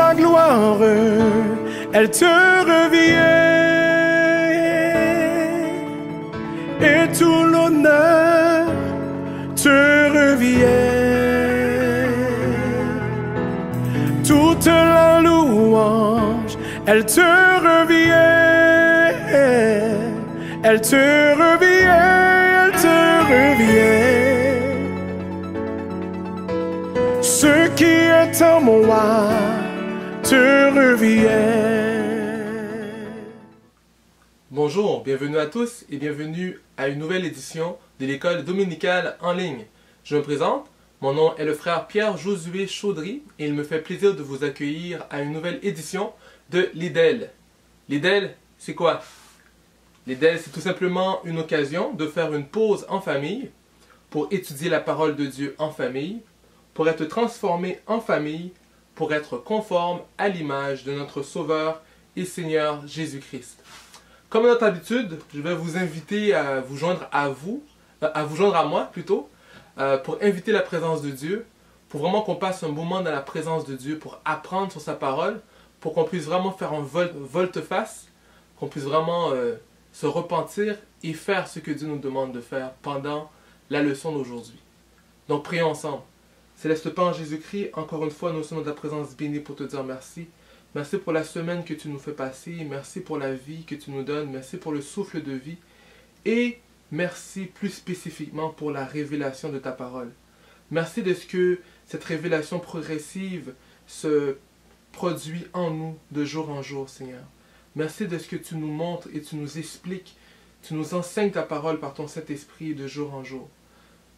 la gloire, elle te revient, et tout l'honneur te revient. Toute la louange, elle te revient, elle te revient, elle te revient. Ce qui est en moi te revient. Bonjour, bienvenue à tous et bienvenue à une nouvelle édition de l'école dominicale en ligne. Je me présente, mon nom est le frère Pierre-Josué Chaudry et il me fait plaisir de vous accueillir à une nouvelle édition de l'IDEL. L'IDEL, c'est quoi? L'IDEL, c'est tout simplement une occasion de faire une pause en famille pour étudier la parole de Dieu en famille, pour être transformé en famille, pour être conforme à l'image de notre Sauveur et Seigneur Jésus-Christ. Comme à notre habitude, je vais vous inviter à vous joindre à moi plutôt, pour inviter la présence de Dieu, pour vraiment qu'on passe un moment dans la présence de Dieu, pour apprendre sur sa parole, pour qu'on puisse vraiment faire un volte-face, qu'on puisse vraiment se repentir et faire ce que Dieu nous demande de faire pendant la leçon d'aujourd'hui. Donc prions ensemble. Céleste Père en Jésus-Christ, encore une fois, nous sommes dans ta présence bénie pour te dire merci. Merci pour la semaine que tu nous fais passer, merci pour la vie que tu nous donnes, merci pour le souffle de vie et merci plus spécifiquement pour la révélation de ta parole. Merci de ce que cette révélation progressive se produit en nous de jour en jour, Seigneur. Merci de ce que tu nous montres et tu nous expliques, tu nous enseignes ta parole par ton Saint-Esprit de jour en jour.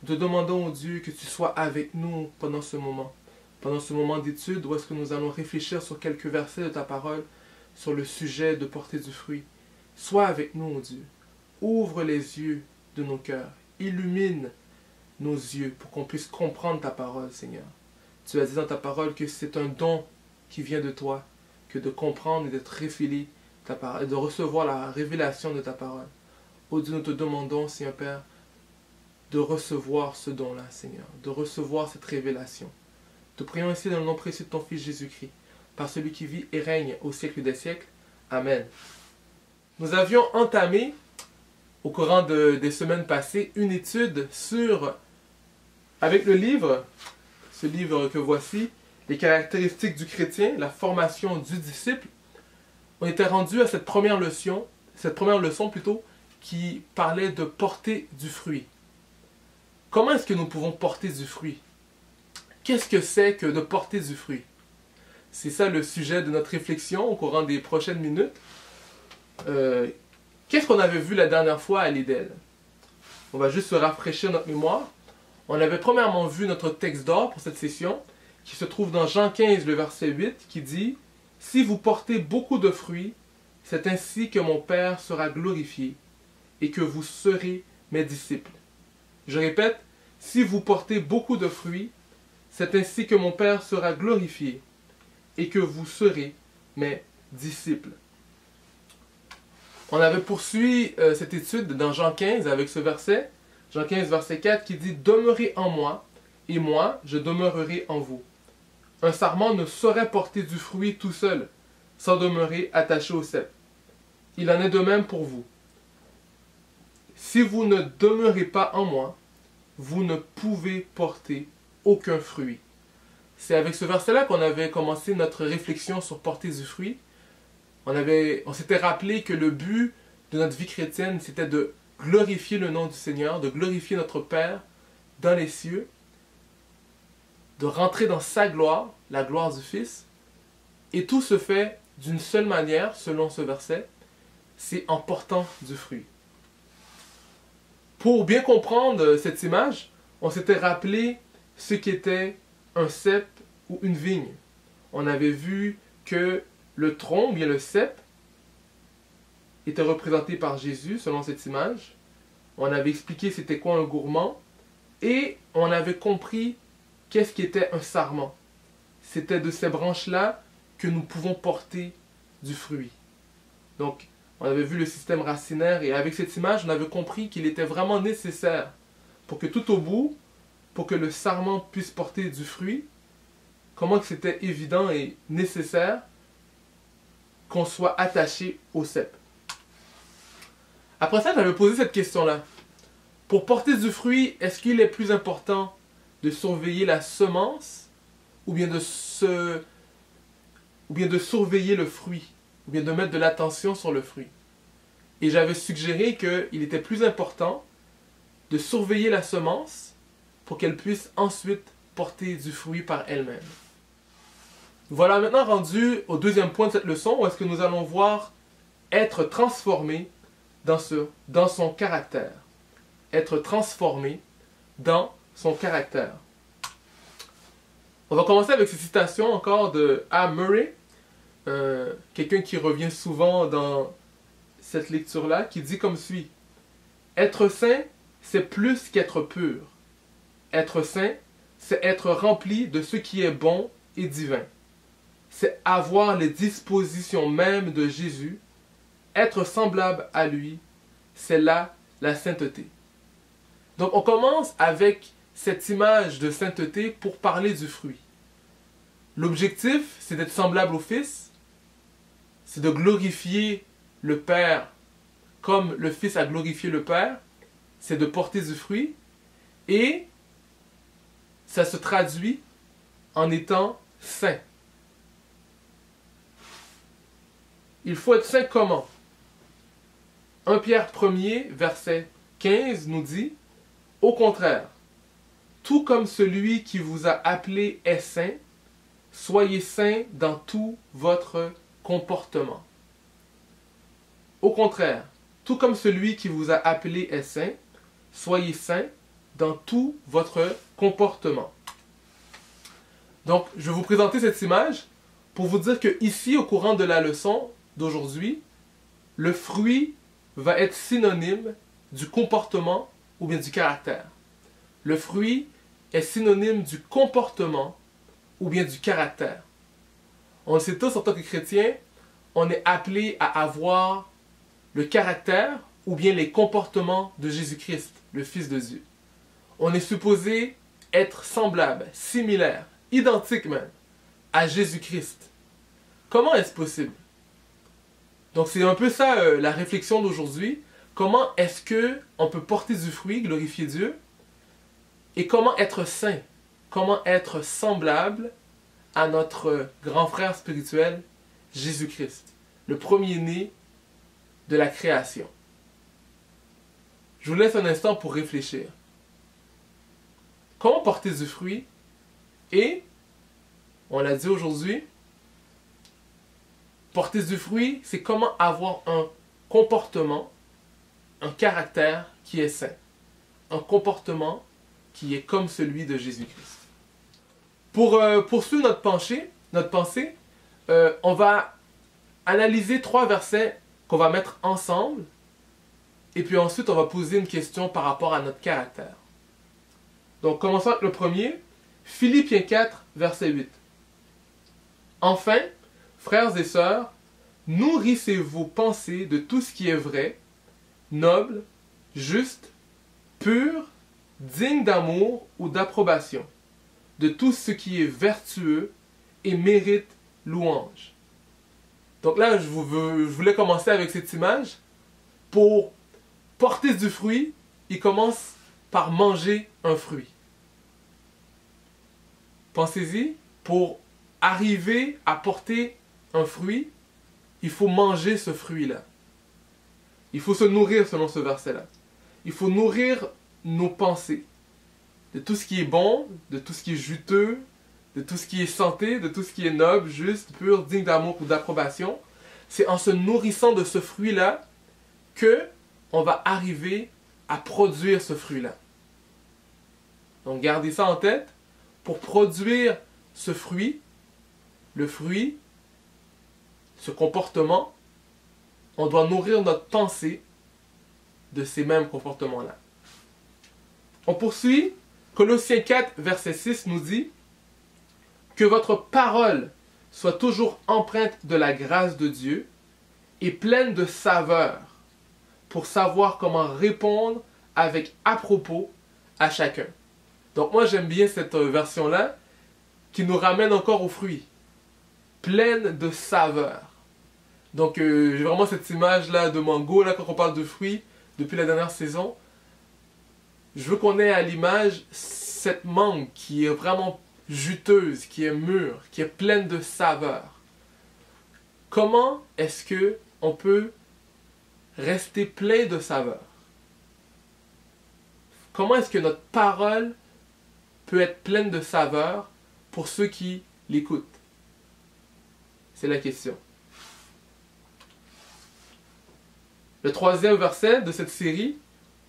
Nous te demandons, oh Dieu, que tu sois avec nous pendant ce moment d'étude, où est-ce que nous allons réfléchir sur quelques versets de ta parole, sur le sujet de porter du fruit. Sois avec nous, oh Dieu. Ouvre les yeux de nos cœurs. Illumine nos yeux pour qu'on puisse comprendre ta parole, Seigneur. Tu as dit dans ta parole que c'est un don qui vient de toi, que de comprendre et d'être révélé ta parole, et de recevoir la révélation de ta parole. Oh Dieu, nous te demandons, Seigneur Père, de recevoir ce don-là, Seigneur, de recevoir cette révélation. Te prions ici dans le nom précieux de ton Fils Jésus-Christ, par celui qui vit et règne au siècle des siècles. Amen. Nous avions entamé, au courant des semaines passées, une étude avec le livre, ce livre que voici, les caractéristiques du chrétien, la formation du disciple. On était rendu à cette première leçon qui parlait de porter du fruit. Comment est-ce que nous pouvons porter du fruit? Qu'est-ce que c'est que de porter du fruit? C'est ça le sujet de notre réflexion au courant des prochaines minutes. Qu'est-ce qu'on avait vu la dernière fois à l'IDEL? On va juste se rafraîchir notre mémoire. On avait premièrement vu notre texte d'or pour cette session, qui se trouve dans Jean 15, le verset 8, qui dit « Si vous portez beaucoup de fruits, c'est ainsi que mon Père sera glorifié, et que vous serez mes disciples. » Je répète, si vous portez beaucoup de fruits, c'est ainsi que mon Père sera glorifié et que vous serez mes disciples. On avait poursuivi cette étude dans Jean 15 avec ce verset, Jean 15 verset 4 qui dit « Demeurez en moi et moi je demeurerai en vous. Un sarment ne saurait porter du fruit tout seul sans demeurer attaché au cep. Il en est de même pour vous. Si vous ne demeurez pas en moi, vous ne pouvez porter aucun fruit. » C'est avec ce verset-là qu'on avait commencé notre réflexion sur porter du fruit. On s'était rappelé que le but de notre vie chrétienne, c'était de glorifier le nom du Seigneur, de glorifier notre Père dans les cieux, de rentrer dans sa gloire, la gloire du Fils. Et tout se fait d'une seule manière, selon ce verset, c'est en portant du fruit. Pour bien comprendre cette image, on s'était rappelé ce qu'était un cep ou une vigne. On avait vu que le tronc, bien le cep, était représenté par Jésus selon cette image. On avait expliqué c'était quoi un gourmand et on avait compris qu'est-ce qu'était un sarment. C'était de ces branches-là que nous pouvons porter du fruit. Donc, on avait vu le système racinaire et avec cette image, on avait compris qu'il était vraiment nécessaire pour que tout au bout, pour que le sarment puisse porter du fruit, comment que c'était évident et nécessaire qu'on soit attaché au cep. Après ça, j'avais posé cette question-là. Pour porter du fruit, est-ce qu'il est plus important de surveiller la semence ou bien de surveiller le fruit, ou bien de mettre de l'attention sur le fruit? Et j'avais suggéré qu'il était plus important de surveiller la semence pour qu'elle puisse ensuite porter du fruit par elle-même. Voilà maintenant rendu au deuxième point de cette leçon, où est-ce que nous allons voir être transformé dans son caractère. Être transformé dans son caractère. On va commencer avec cette citation encore de A. Murray, quelqu'un qui revient souvent dans cette lecture-là, qui dit comme suit: être saint, c'est plus qu'être pur. Être saint, c'est être rempli de ce qui est bon et divin. C'est avoir les dispositions mêmes de Jésus. Être semblable à lui, c'est là la sainteté. Donc on commence avec cette image de sainteté pour parler du fruit. L'objectif, c'est d'être semblable au Fils, c'est de glorifier le Père comme le Fils a glorifié le Père, c'est de porter du fruit, et ça se traduit en étant saint. Il faut être saint comment? 1 Pierre 1er, verset 15 nous dit: au contraire, tout comme celui qui vous a appelé est saint, soyez saints dans tout votre comportement. Au contraire, tout comme celui qui vous a appelé est saint, soyez saints dans tout votre comportement. Donc, je vais vous présenter cette image pour vous dire que ici, au courant de la leçon d'aujourd'hui, le fruit va être synonyme du comportement ou bien du caractère. Le fruit est synonyme du comportement ou bien du caractère. On le sait tous, en tant que chrétiens, on est appelé à avoir le caractère ou bien les comportements de Jésus-Christ, le Fils de Dieu. On est supposé être semblable, similaire, identique même, à Jésus-Christ. Comment est-ce possible? Donc c'est un peu ça la réflexion d'aujourd'hui. Comment est-ce qu'on peut porter du fruit, glorifier Dieu? Et comment être saint? Comment être semblable à notre grand frère spirituel, Jésus-Christ, le premier-né de la création? Je vous laisse un instant pour réfléchir. Comment porter du fruit? Et, on l'a dit aujourd'hui, porter du fruit, c'est comment avoir un comportement, un caractère qui est saint. Un comportement qui est comme celui de Jésus-Christ. Pour poursuivre notre pensée, on va analyser 3 versets qu'on va mettre ensemble. Et puis ensuite, on va poser une question par rapport à notre caractère. Donc, commençons avec le premier. Philippiens 4, verset 8. Enfin, frères et sœurs, nourrissez vos pensées de tout ce qui est vrai, noble, juste, pur, digne d'amour ou d'approbation, de tout ce qui est vertueux et mérite louange. Donc là, je voulais commencer avec cette image. Pour porter du fruit, il commence par manger un fruit. Pensez-y, pour arriver à porter un fruit, il faut manger ce fruit-là. Il faut se nourrir selon ce verset-là. Il faut nourrir nos pensées de tout ce qui est bon, de tout ce qui est juteux, de tout ce qui est santé, de tout ce qui est noble, juste, pur, digne d'amour ou d'approbation. C'est en se nourrissant de ce fruit-là que on va arriver à produire ce fruit-là. Donc gardez ça en tête. Pour produire ce fruit, le fruit, ce comportement, on doit nourrir notre pensée de ces mêmes comportements-là. On poursuit. Colossiens 4, verset 6 nous dit « Que votre parole soit toujours empreinte de la grâce de Dieu et pleine de saveur pour savoir comment répondre avec à propos à chacun. » Donc moi j'aime bien cette version-là qui nous ramène encore aux fruits, pleine de saveur. Donc j'ai vraiment cette image là de mango là quand on parle de fruits depuis la dernière saison. Je veux qu'on ait à l'image cette mangue qui est vraiment juteuse, qui est mûre, qui est pleine de saveur. Comment est-ce que on peut rester plein de saveur? Comment est-ce que notre parole peut être pleine de saveur pour ceux qui l'écoutent? C'est la question. Le troisième verset de cette série,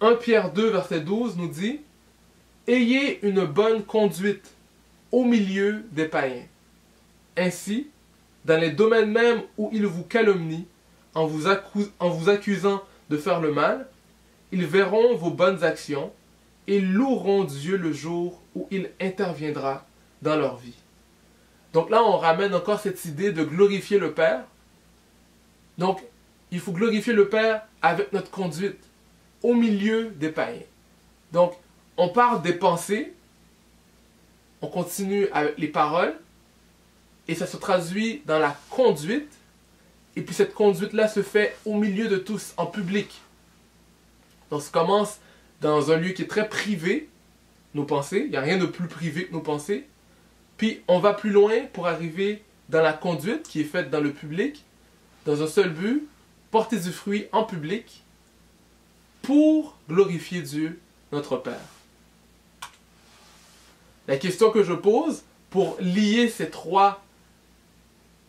1 Pierre 2, verset 12, nous dit « Ayez une bonne conduite au milieu des païens. Ainsi, dans les domaines même où ils vous calomnient, en vous accusant de faire le mal, ils verront vos bonnes actions et loueront Dieu le jour où il interviendra dans leur vie. » Donc là, on ramène encore cette idée de glorifier le Père. Donc, il faut glorifier le Père avec notre conduite au milieu des païens. Donc, on parle des pensées, on continue avec les paroles, et ça se traduit dans la conduite, et puis cette conduite-là se fait au milieu de tous, en public. Donc, ça commence dans un lieu qui est très privé, nos pensées, il n'y a rien de plus privé que nos pensées, puis on va plus loin pour arriver dans la conduite qui est faite dans le public, dans un seul but, porter du fruit en public pour glorifier Dieu, notre Père. La question que je pose pour lier ces trois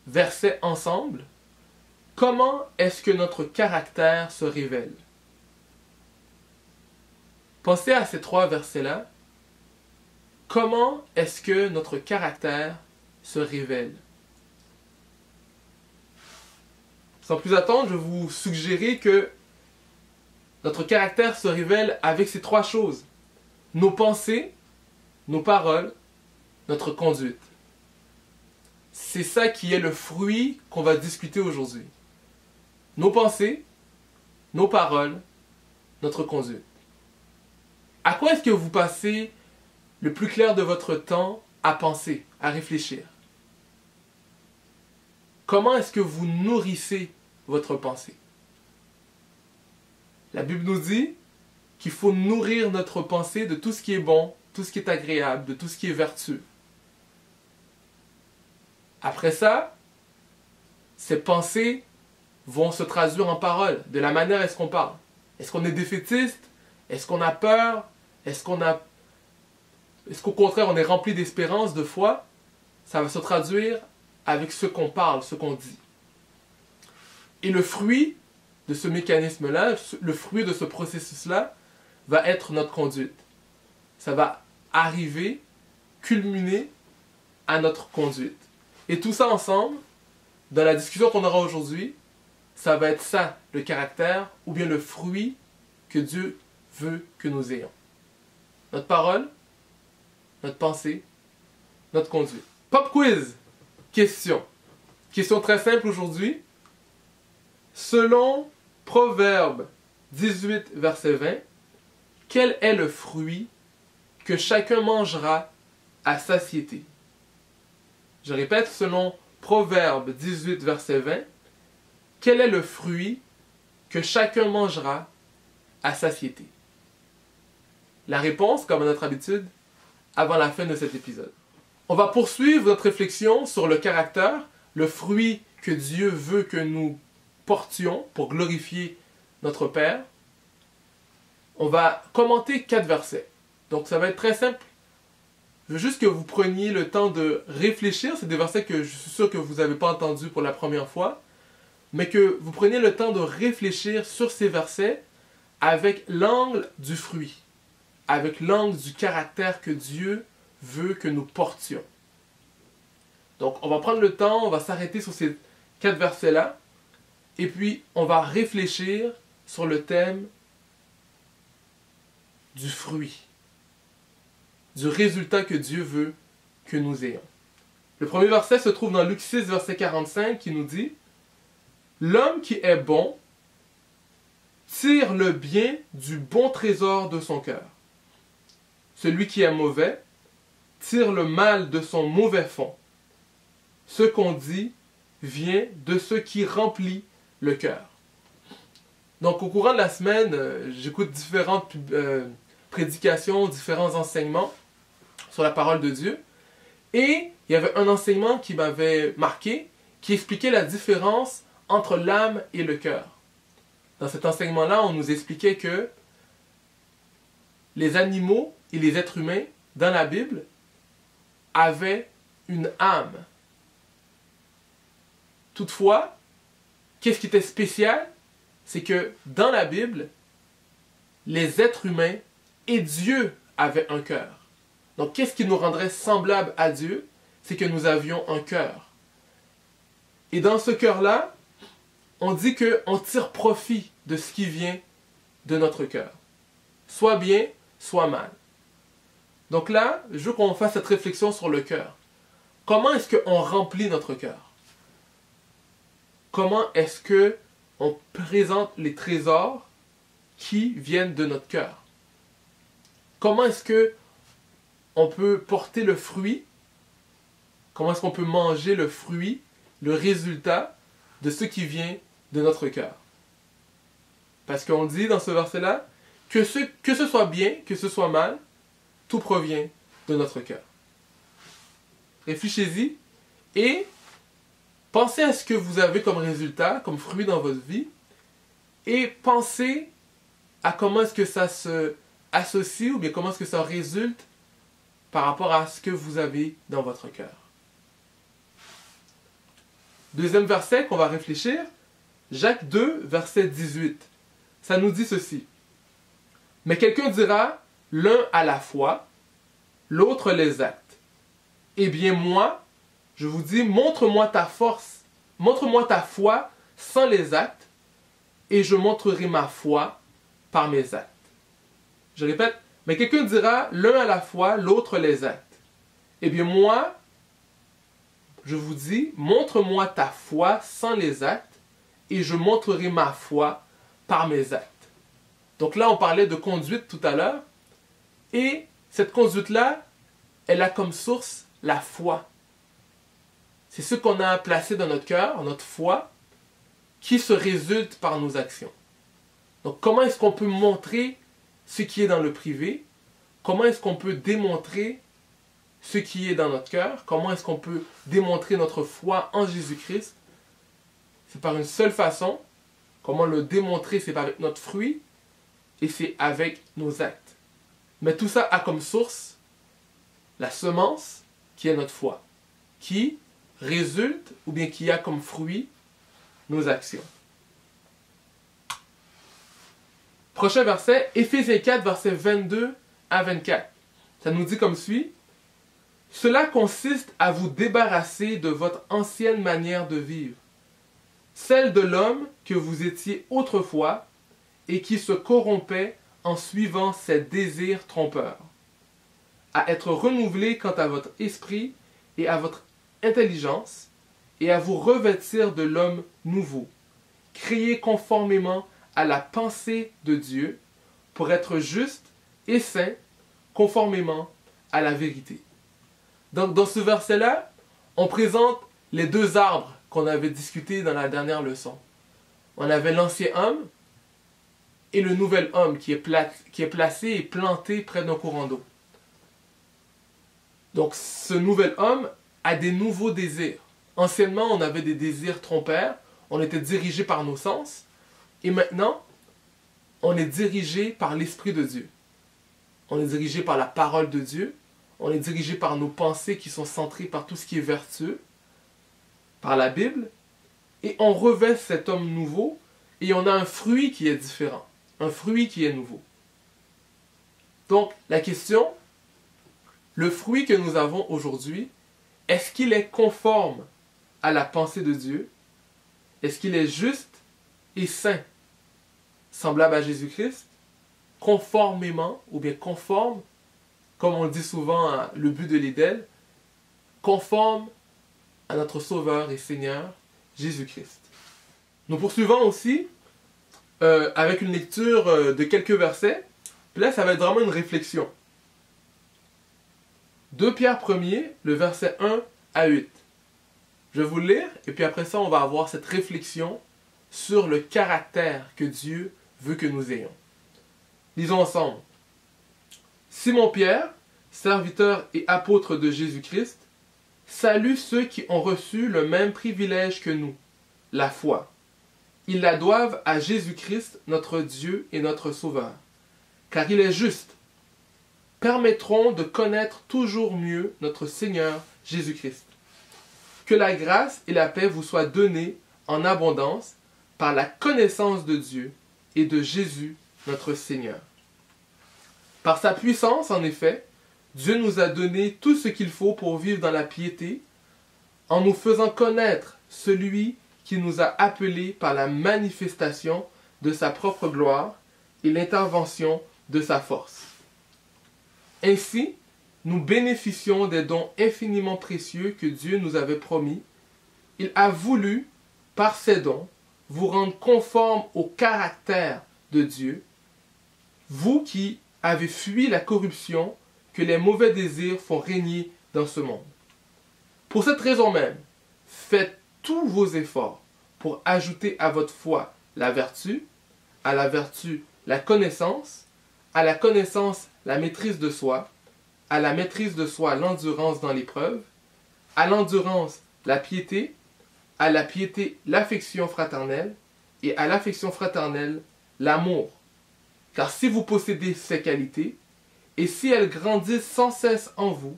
versets ensemble, comment est-ce que notre caractère se révèle? Pensez à ces trois versets-là. Comment est-ce que notre caractère se révèle? Sans plus attendre, je vais vous suggérer que notre caractère se révèle avec ces trois choses. Nos pensées, nos paroles, notre conduite. C'est ça qui est le fruit qu'on va discuter aujourd'hui. Nos pensées, nos paroles, notre conduite. À quoi est-ce que vous passez le plus clair de votre temps à penser, à réfléchir? Comment est-ce que vous nourrissez votre pensée? La Bible nous dit qu'il faut nourrir notre pensée de tout ce qui est bon, tout ce qui est agréable, de tout ce qui est vertueux. Après ça, ces pensées vont se traduire en paroles, de la manière est-ce qu'on parle. Est-ce qu'on est défaitiste? Est-ce qu'on a peur? Est-ce qu'au contraire on est rempli d'espérance, de foi? Ça va se traduire avec ce qu'on parle, ce qu'on dit. Et le fruit de ce mécanisme-là, le fruit de ce processus-là, va être notre conduite. Ça va arriver, culminer à notre conduite. Et tout ça ensemble, dans la discussion qu'on aura aujourd'hui, ça va être ça, le caractère, ou bien le fruit que Dieu veut que nous ayons. Notre parole, notre pensée, notre conduite. Pop quiz! Question. Question très simple aujourd'hui. Selon Proverbe 18, verset 20, quel est le fruit que chacun mangera à satiété? Je répète, selon Proverbe 18, verset 20, quel est le fruit que chacun mangera à satiété? La réponse, comme à notre habitude, avant la fin de cet épisode. On va poursuivre notre réflexion sur le caractère, le fruit que Dieu veut que nous portions pour glorifier notre Père. On va commenter 4 versets. Donc ça va être très simple. Je veux juste que vous preniez le temps de réfléchir. C'est des versets que je suis sûr que vous n'avez pas entendus pour la première fois. Mais que vous preniez le temps de réfléchir sur ces versets avec l'angle du fruit. Avec l'angle du caractère que Dieu veut que nous portions. Donc on va prendre le temps, on va s'arrêter sur ces 4 versets-là. Et puis on va réfléchir sur le thème du fruit. Du résultat que Dieu veut que nous ayons. Le premier verset se trouve dans Luc 6, verset 45, qui nous dit « L'homme qui est bon tire le bien du bon trésor de son cœur. Celui qui est mauvais tire le mal de son mauvais fond. Ce qu'on dit vient de ce qui remplit le cœur. Donc, au courant de la semaine, j'écoute différentes prédications, différents enseignements sur la parole de Dieu. Et il y avait un enseignement qui m'avait marqué, qui expliquait la différence entre l'âme et le cœur. Dans cet enseignement-là, on nous expliquait que les animaux et les êtres humains, dans la Bible, avaient une âme. Toutefois, qu'est-ce qui était spécial? C'est que dans la Bible, les êtres humains et Dieu avaient un cœur. Donc, qu'est-ce qui nous rendrait semblables à Dieu? C'est que nous avions un cœur. Et dans ce cœur-là, on dit qu'on tire profit de ce qui vient de notre cœur. Soit bien, soit mal. Donc là, je veux qu'on fasse cette réflexion sur le cœur. Comment est-ce qu'on remplit notre cœur? Comment est-ce qu'on présente les trésors qui viennent de notre cœur? Comment est-ce qu'on peut porter le fruit? Comment est-ce qu'on peut manger le fruit, le résultat de ce qui vient de notre cœur? Parce qu'on dit dans ce verset-là, que ce soit bien, que ce soit mal, tout provient de notre cœur. Réfléchissez-y et pensez à ce que vous avez comme résultat, comme fruit dans votre vie, et pensez à comment est-ce que ça se associe ou bien comment est-ce que ça résulte par rapport à ce que vous avez dans votre cœur. Deuxième verset qu'on va réfléchir, Jacques 2, verset 18. Ça nous dit ceci. Mais quelqu'un dira, l'un a la foi, l'autre les actes. Eh bien moi, je vous dis, montre-moi ta force, montre-moi ta foi sans les actes, et je montrerai ma foi par mes actes. Je répète, mais quelqu'un dira, l'un a la foi, l'autre les actes. Eh bien moi, je vous dis, montre-moi ta foi sans les actes, et je montrerai ma foi par mes actes. Donc là, on parlait de conduite tout à l'heure, et cette conduite-là, elle a comme source la foi. C'est ce qu'on a placé dans notre cœur, notre foi, qui se résulte par nos actions. Donc comment est-ce qu'on peut montrer ce qui est dans le privé? Comment est-ce qu'on peut démontrer ce qui est dans notre cœur? Comment est-ce qu'on peut démontrer notre foi en Jésus-Christ? C'est par une seule façon. Comment le démontrer? C'est avec notre fruit et c'est avec nos actes. Mais tout ça a comme source la semence qui est notre foi, qui résulte ou bien qui a comme fruit nos actions. Prochain verset, Éphésiens 4, versets 22 à 24. Ça nous dit comme suit. Cela consiste à vous débarrasser de votre ancienne manière de vivre, celle de l'homme que vous étiez autrefois et qui se corrompait en suivant ses désirs trompeurs, à être renouvelé quant à votre esprit et à votre intelligence, et à vous revêtir de l'homme nouveau, créé conformément à la pensée de Dieu, pour être juste et saint, conformément à la vérité. Donc dans ce verset-là, on présente les deux arbres qu'on avait discutés dans la dernière leçon. On avait l'ancien homme et le nouvel homme qui est placé et planté près d'un courant d'eau. Donc ce nouvel homme a des nouveaux désirs. Anciennement, on avait des désirs trompeurs, on était dirigé par nos sens, et maintenant, on est dirigé par l'Esprit de Dieu. On est dirigé par la parole de Dieu, on est dirigé par nos pensées qui sont centrées par tout ce qui est vertueux, par la Bible, et on revêt cet homme nouveau, et on a un fruit qui est différent, un fruit qui est nouveau. Donc, la question, le fruit que nous avons aujourd'hui, est-ce qu'il est conforme à la pensée de Dieu? Est-ce qu'il est juste et saint, semblable à Jésus-Christ, conformément, ou bien conforme, comme on le dit souvent à le but de l'Éden, conforme à notre Sauveur et Seigneur, Jésus-Christ. Nous poursuivons aussi avec une lecture de quelques versets. Puis là, ça va être vraiment une réflexion. 2 Pierre 1er, le verset 1 à 8. Je vais vous le lire, et puis après ça, on va avoir cette réflexion sur le caractère que Dieu veut que nous ayons. Lisons ensemble. Simon Pierre, serviteur et apôtre de Jésus-Christ, salue ceux qui ont reçu le même privilège que nous, la foi. Ils la doivent à Jésus-Christ, notre Dieu et notre Sauveur, car il est juste. Permettront de connaître toujours mieux notre Seigneur Jésus-Christ. Que la grâce et la paix vous soient données en abondance par la connaissance de Dieu et de Jésus, notre Seigneur. Par sa puissance, en effet, Dieu nous a donné tout ce qu'il faut pour vivre dans la piété, en nous faisant connaître celui qui nous a appelés par la manifestation de sa propre gloire et l'intervention de sa force. Ainsi, nous bénéficions des dons infiniment précieux que Dieu nous avait promis. Il a voulu, par ces dons, vous rendre conformes au caractère de Dieu, vous qui avez fui la corruption que les mauvais désirs font régner dans ce monde. Pour cette raison même, faites tous vos efforts pour ajouter à votre foi la vertu, à la vertu la connaissance, à la connaissance la maîtrise de soi, à la maîtrise de soi l'endurance dans l'épreuve, à l'endurance la piété, à la piété l'affection fraternelle, et à l'affection fraternelle l'amour. Car si vous possédez ces qualités, et si elles grandissent sans cesse en vous,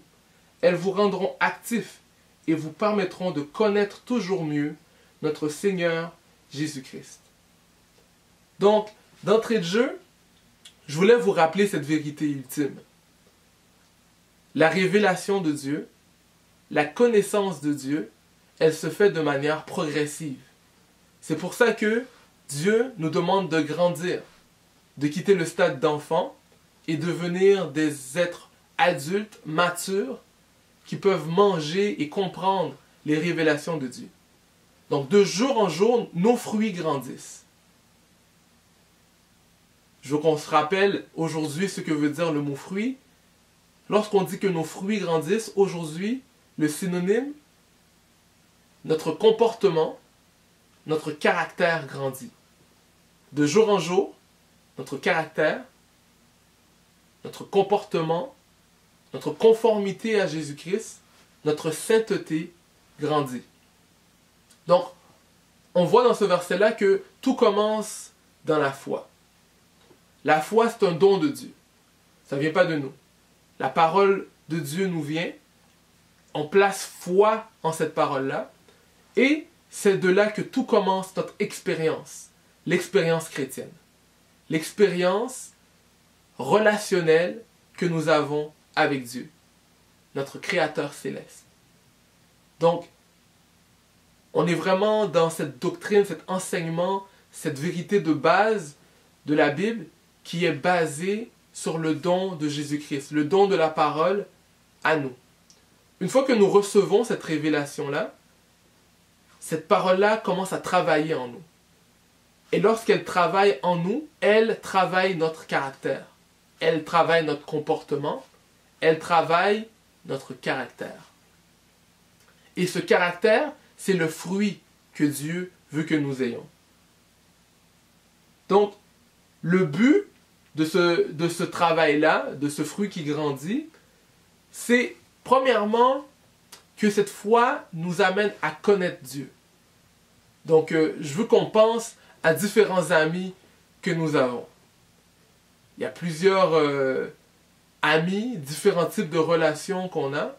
elles vous rendront actifs et vous permettront de connaître toujours mieux notre Seigneur Jésus-Christ. Donc, d'entrée de jeu, je voulais vous rappeler cette vérité ultime. La révélation de Dieu, la connaissance de Dieu, elle se fait de manière progressive. C'est pour ça que Dieu nous demande de grandir, de quitter le stade d'enfant et devenir des êtres adultes, matures, qui peuvent manger et comprendre les révélations de Dieu. Donc, de jour en jour, nos fruits grandissent. Je veux qu'on se rappelle aujourd'hui ce que veut dire le mot fruit. Lorsqu'on dit que nos fruits grandissent, aujourd'hui, le synonyme, notre comportement, notre caractère grandit. De jour en jour, notre caractère, notre comportement, notre conformité à Jésus-Christ, notre sainteté grandit. Donc, on voit dans ce verset-là que tout commence dans la foi. La foi, c'est un don de Dieu. Ça ne vient pas de nous. La parole de Dieu nous vient. On place foi en cette parole-là. Et c'est de là que tout commence notre expérience. L'expérience chrétienne. L'expérience relationnelle que nous avons avec Dieu, notre Créateur céleste. Donc, on est vraiment dans cette doctrine, cet enseignement, cette vérité de base de la Bible qui est basée sur le don de Jésus-Christ, le don de la parole à nous. Une fois que nous recevons cette révélation-là, cette parole-là commence à travailler en nous. Et lorsqu'elle travaille en nous, elle travaille notre caractère. Elle travaille notre comportement. Elle travaille notre caractère. Et ce caractère, c'est le fruit que Dieu veut que nous ayons. Donc, le but de ce travail-là, de ce fruit qui grandit, c'est premièrement que cette foi nous amène à connaître Dieu. Donc, je veux qu'on pense à différents amis que nous avons. Il y a plusieurs amis, différents types de relations qu'on a,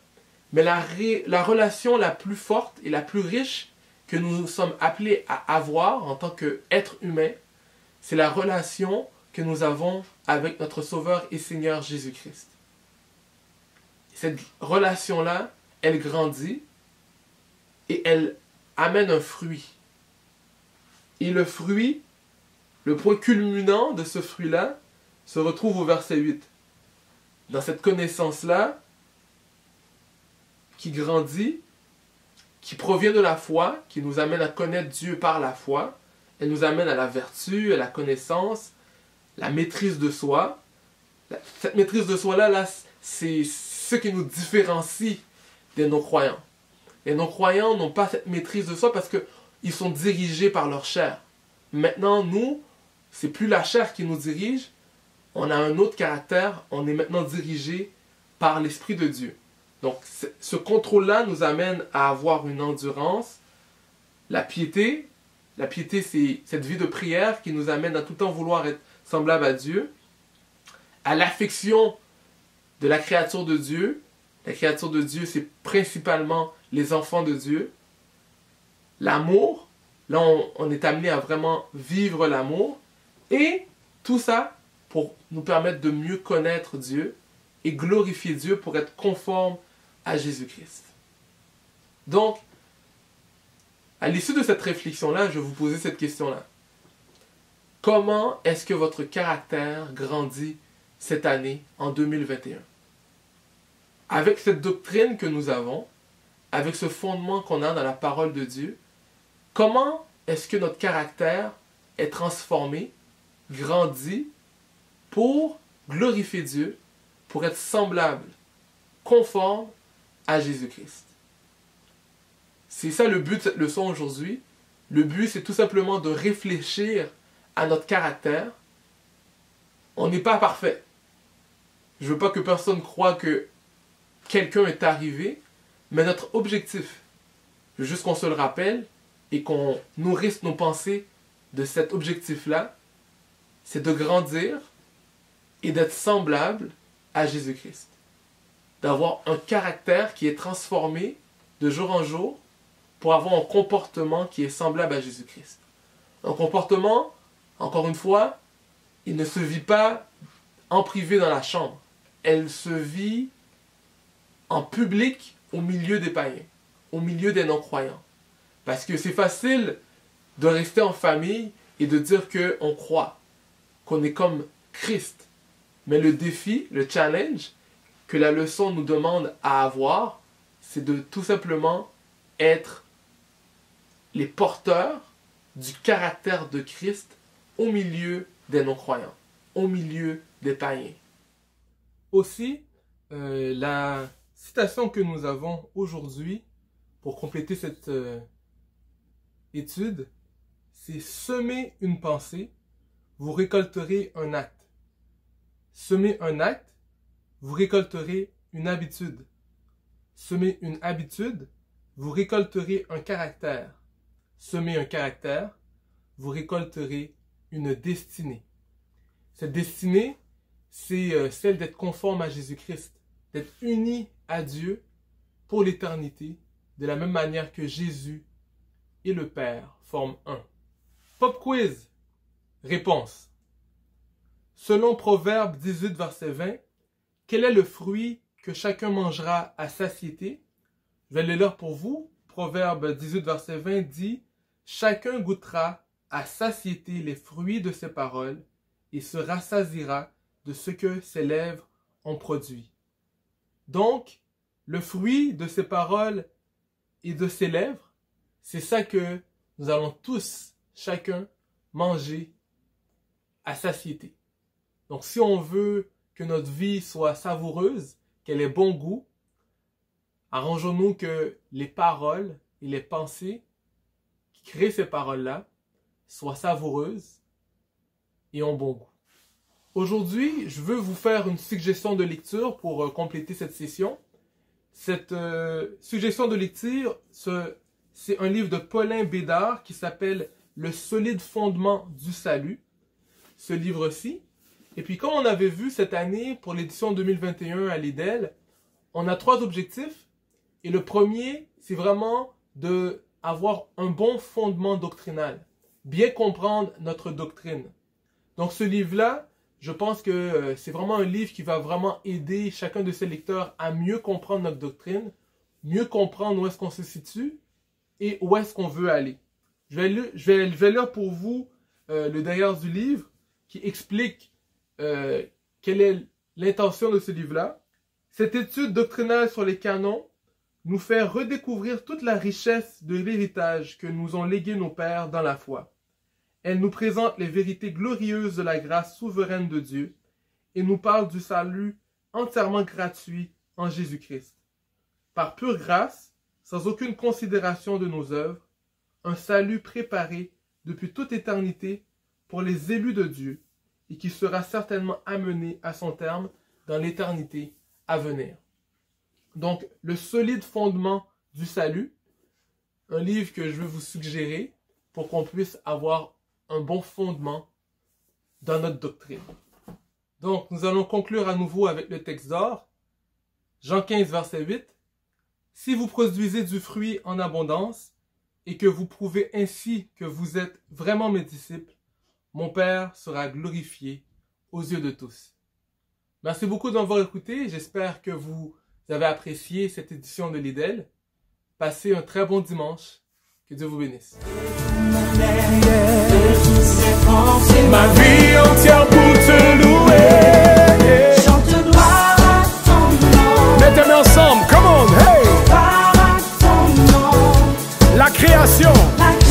mais la relation la plus forte et la plus riche que nous sommes appelés à avoir en tant qu'êtres humains, c'est la relation que nous avons avec notre Sauveur et Seigneur Jésus-Christ. Cette relation-là, elle grandit et elle amène un fruit. Et le fruit, le point culminant de ce fruit-là, se retrouve au verset 8. Dans cette connaissance-là, qui grandit, qui provient de la foi, qui nous amène à connaître Dieu par la foi, elle nous amène à la vertu, à la connaissance, la maîtrise de soi. Cette maîtrise de soi-là, c'est ce qui nous différencie des non-croyants. Les non-croyants n'ont pas cette maîtrise de soi parce qu'ils sont dirigés par leur chair. Maintenant, nous, c'est plus la chair qui nous dirige, on a un autre caractère, on est maintenant dirigé par l'Esprit de Dieu. Donc, ce contrôle-là nous amène à avoir une endurance. La piété, c'est cette vie de prière qui nous amène à tout le temps vouloir être semblable à Dieu. À l'affection de la créature de Dieu. La créature de Dieu, c'est principalement les enfants de Dieu. L'amour, là, on est amené à vraiment vivre l'amour. Et tout ça pour nous permettre de mieux connaître Dieu et glorifier Dieu pour être conforme à Jésus-Christ. Donc, à l'issue de cette réflexion-là, je vais vous poser cette question-là. Comment est-ce que votre caractère grandit cette année, en 2021? Avec cette doctrine que nous avons, avec ce fondement qu'on a dans la parole de Dieu, comment est-ce que notre caractère est transformé, grandi, pour glorifier Dieu, pour être semblable, conforme à Jésus-Christ? C'est ça le but de cette leçon aujourd'hui. Le but, c'est tout simplement de réfléchir à notre caractère. On n'est pas parfait. Je ne veux pas que personne croie que quelqu'un est arrivé, mais notre objectif, je veux juste qu'on se le rappelle et qu'on nourrisse nos pensées de cet objectif-là, c'est de grandir et d'être semblable à Jésus-Christ. D'avoir un caractère qui est transformé de jour en jour pour avoir un comportement qui est semblable à Jésus-Christ. Un comportement, encore une fois, il ne se vit pas en privé dans la chambre. Elle se vit en public au milieu des païens, au milieu des non-croyants. Parce que c'est facile de rester en famille et de dire qu'on croit, qu'on est comme Christ. Mais le défi, le challenge que la leçon nous demande à avoir, c'est de tout simplement être les porteurs du caractère de Christ au milieu des non-croyants, au milieu des païens. Aussi, la citation que nous avons aujourd'hui pour compléter cette étude, c'est « Semez une pensée, vous récolterez un acte. Semez un acte, vous récolterez une habitude. Semez une habitude, vous récolterez un caractère. Semez un caractère, vous récolterez une destinée. » Cette destinée, c'est celle d'être conforme à Jésus-Christ, d'être uni à Dieu pour l'éternité, de la même manière que Jésus et le Père forment un. Pop quiz. Réponse. Selon Proverbe 18, verset 20, quel est le fruit que chacun mangera à satiété? Je vais le lire pour vous. Proverbe 18, verset 20 dit « Chacun goûtera à satiété les fruits de ses paroles et se rassasiera de ce que ses lèvres ont produit. » Donc, le fruit de ses paroles et de ses lèvres, c'est ça que nous allons tous, chacun, manger à satiété. Donc, si on veut que notre vie soit savoureuse, qu'elle ait bon goût, arrangeons-nous que les paroles et les pensées qui créent ces paroles-là soient savoureuses et ont bon goût. Aujourd'hui, je veux vous faire une suggestion de lecture pour compléter cette session. Cette suggestion de lecture, c'est un livre de Paulin Bédard qui s'appelle « Le solide fondement du salut ». Ce livre-ci. Et puis, comme on avait vu cette année pour l'édition 2021 à l'IDEL, on a 3 objectifs. Et le premier, c'est vraiment d'avoir un bon fondement doctrinal. Bien comprendre notre doctrine. Donc, ce livre-là, je pense que c'est vraiment un livre qui va vraiment aider chacun de ses lecteurs à mieux comprendre notre doctrine, mieux comprendre où est-ce qu'on se situe et où est-ce qu'on veut aller. Je vais lire pour vous le derrière du livre qui explique quelle est l'intention de ce livre-là. Cette étude doctrinale sur les canons nous fait redécouvrir toute la richesse de l'héritage que nous ont légué nos pères dans la foi. Elle nous présente les vérités glorieuses de la grâce souveraine de Dieu et nous parle du salut entièrement gratuit en Jésus-Christ. Par pure grâce, sans aucune considération de nos œuvres, un salut préparé depuis toute éternité pour les élus de Dieu et qui sera certainement amené à son terme dans l'éternité à venir. Donc, le solide fondement du salut, un livre que je veux vous suggérer pour qu'on puisse avoir un bon fondement dans notre doctrine. Donc, nous allons conclure à nouveau avec le texte d'or, Jean 15, verset 8. « Si vous produisez du fruit en abondance et que vous prouvez ainsi que vous êtes vraiment mes disciples, mon Père sera glorifié aux yeux de tous. » Merci beaucoup de m'avoir écouté. J'espère que vous avez apprécié cette édition de l'IDEL. Passez un très bon dimanche. Que Dieu vous bénisse. Ma vie entière pour te louer. Chante gloire à ton nom. Mettez les mains ensemble, come on, hey! Gloire à ton nom. La création La